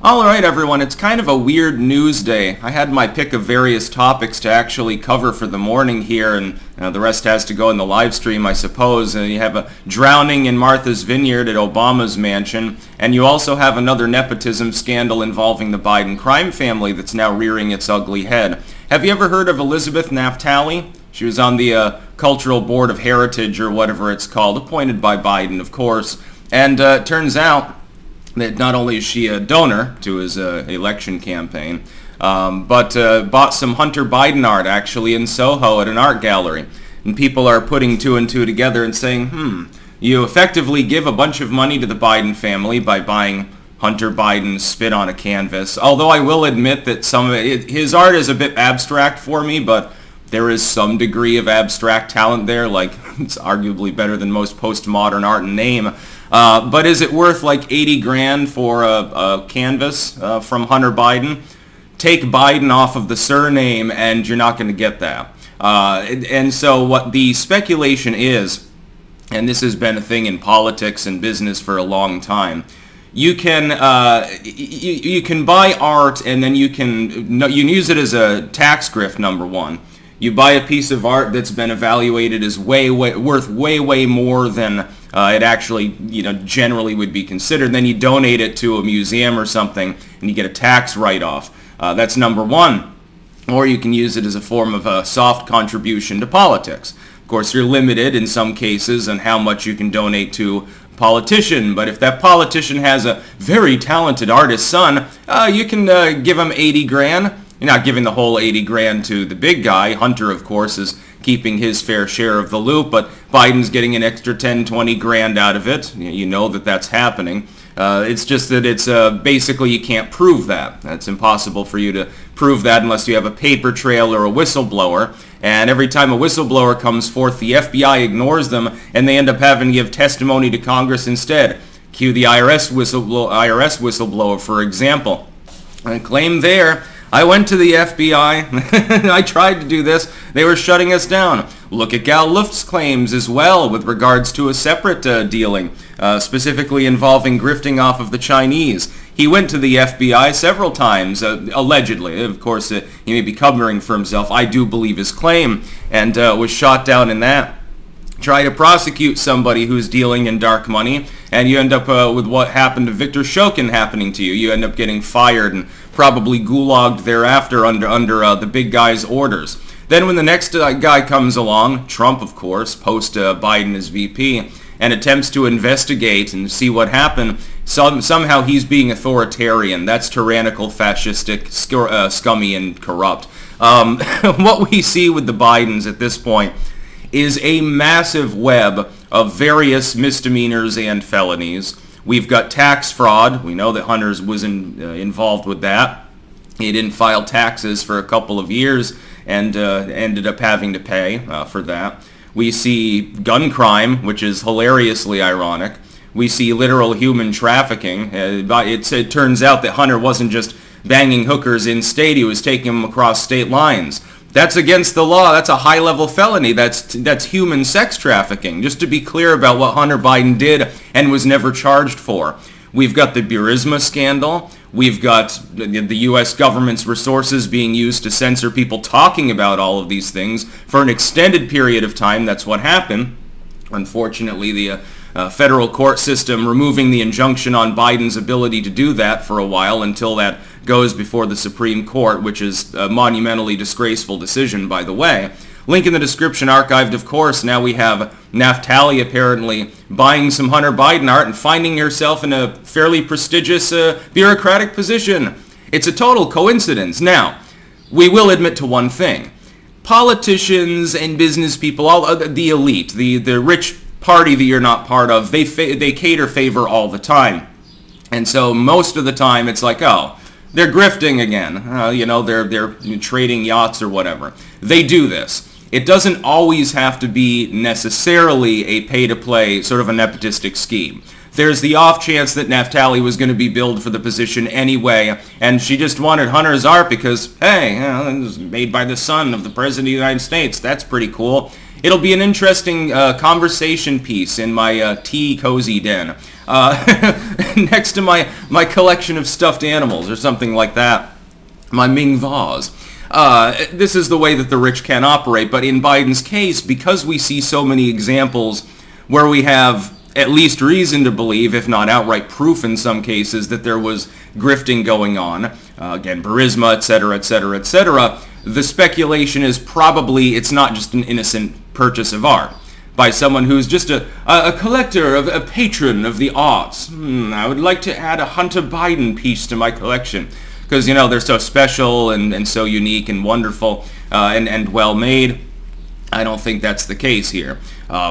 Alright everyone, it's kind of a weird news day. I had my pick of various topics to actually cover for the morning here, and the rest has to go in the live stream, I suppose. You have a drowning in Martha's Vineyard at Obama's mansion, and you also have another nepotism scandal involving the Biden crime family that's now rearing its ugly head. Have you ever heard of Elizabeth Naftali? She was on the Cultural Board of Heritage, or whatever it's called, appointed by Biden, of course. And it turns out that not only is she a donor to his election campaign, but bought some Hunter Biden art actually in Soho at an art gallery. And people are putting two and two together and saying, you effectively give a bunch of money to the Biden family by buying Hunter Biden's spit on a canvas. Although I will admit that some of his art is a bit abstract for me, but there is some degree of abstract talent there. Like, it's arguably better than most postmodern art in name. But is it worth like 80 grand for a canvas from Hunter Biden? Take Biden off of the surname and you're not going to get that. And so what the speculation is, and this has been a thing in politics and business for a long time, you can you can buy art and then you can use it as a tax grift, number one. You buy a piece of art that's been evaluated as worth way more than it actually, generally would be considered. Then you donate it to a museum or something, and you get a tax write-off. That's number one. Or you can use it as a form of a soft contribution to politics. Of course, you're limited in some cases on how much you can donate to a politician, but if that politician has a very talented artist son, you can give him 80 grand. You're not giving the whole 80 grand to the big guy. Hunter, of course, is keeping his fair share of the loop, but Biden's getting an extra 10, 20 grand out of it. You know that that's happening. It's just that it's basically you can't prove that. It's impossible for you to prove that unless you have a paper trail or a whistleblower. And every time a whistleblower comes forth, the FBI ignores them, and they end up having to give testimony to Congress instead. Cue the IRS whistleblower, for example. And claim there, I went to the FBI, I tried to do this, they were shutting us down. Look at Gal Luft's claims as well with regards to a separate dealing, specifically involving grifting off of the Chinese. He went to the FBI several times, allegedly. Of course, he may be covering for himself. I do believe his claim, and was shot down in that. Try to prosecute somebody who's dealing in dark money, and you end up with what happened to Victor Shokin happening to you. You end up getting fired and probably gulagged thereafter under the big guy's orders. Then when the next guy comes along, Trump, of course, post Biden as VP, and attempts to investigate and see what happened, somehow he's being authoritarian. That's tyrannical, fascistic, scummy, and corrupt. What we see with the Bidens at this point is a massive web of various misdemeanors and felonies. We've got tax fraud. We know that Hunter was involved with that. He didn't file taxes for a couple of years and ended up having to pay for that. We see gun crime, which is hilariously ironic. We see literal human trafficking. It turns out that Hunter wasn't just banging hookers in state, he was taking them across state lines. That's against the law. That's a high-level felony. That's human sex trafficking, just to be clear about what Hunter Biden did and was never charged for. We've got the Burisma scandal. We've got the U.S. government's resources being used to censor people talking about all of these things for an extended period of time. That's what happened. Unfortunately, the federal court system removing the injunction on Biden's ability to do that for a while until that goes before the Supreme Court, which is a monumentally disgraceful decision, by the way. Link in the description, archived, of course. Now we have Naftali apparently buying some Hunter Biden art and finding herself in a fairly prestigious bureaucratic position. It's a total coincidence. Now, we will admit to one thing. Politicians and business people, all the elite, the rich party that you're not part of, they cater favor all the time. And so most of the time it's like, oh, they're grifting again. They're trading yachts or whatever. They do this. It doesn't always have to be necessarily a pay-to-play sort of a nepotistic scheme. There's the off chance that Naftali was going to be billed for the position anyway, and she just wanted Hunter's art because, hey, it was made by the son of the President of the United States. That's pretty cool. It'll be an interesting conversation piece in my tea cozy den next to my collection of stuffed animals or something like that, my Ming vase. This is the way that the rich can operate, but in Biden's case, because we see so many examples where we have at least reason to believe, if not outright proof in some cases, that there was grifting going on, again, Burisma, etc., etc., etc., the speculation is probably it's not just an innocent purchase of art by someone who's just a collector, a patron of the arts. I would like to add a Hunter Biden piece to my collection because, you know, they're so special and so unique and wonderful and well made. I don't think that's the case here. How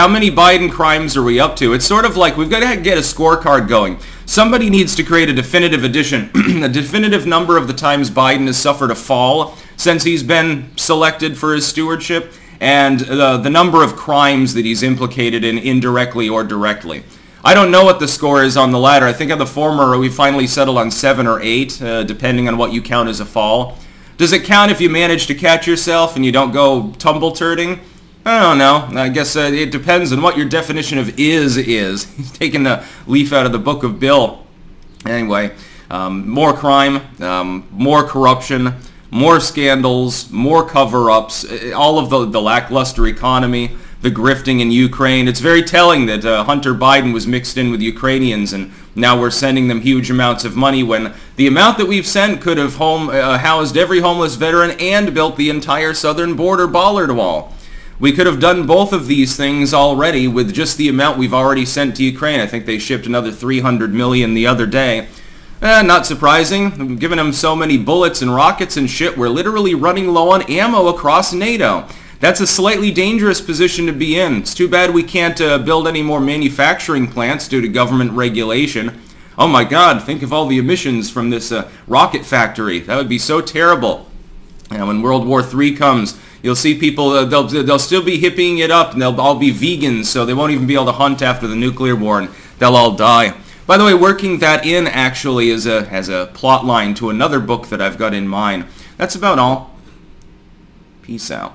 many Biden crimes are we up to? It's sort of like we've got to get a scorecard going. Somebody needs to create a definitive edition, a definitive number of the times Biden has suffered a fall since he's been selected for his stewardship, and the number of crimes that he's implicated in indirectly or directly. I don't know what the score is on the latter. I think on the former we finally settled on 7 or 8, depending on what you count as a fall. Does it count if you manage to catch yourself and you don't go tumble-turding? I don't know. I guess it depends on what your definition of is. He's taking a leaf out of the book of Bill. Anyway, more crime, more corruption, more scandals, more cover-ups, all of the lackluster economy, the grifting in Ukraine. It's very telling that Hunter Biden was mixed in with Ukrainians, and now we're sending them huge amounts of money when the amount that we've sent could have housed every homeless veteran and built the entire southern border bollard wall. We could have done both of these things already with just the amount we've already sent to Ukraine. I think they shipped another 300 million the other day. Not surprising. Given them so many bullets and rockets and shit, we're literally running low on ammo across NATO. That's a slightly dangerous position to be in. It's too bad we can't build any more manufacturing plants due to government regulation. Oh my God, think of all the emissions from this rocket factory. That would be so terrible. And when World War III comes, you'll see people, they'll still be hippieing it up, and they'll all be vegans, so they won't even be able to hunt after the nuclear war, and they'll all die. By the way, working that in actually as a plot line to another book that I've got in mind. That's about all. Peace out.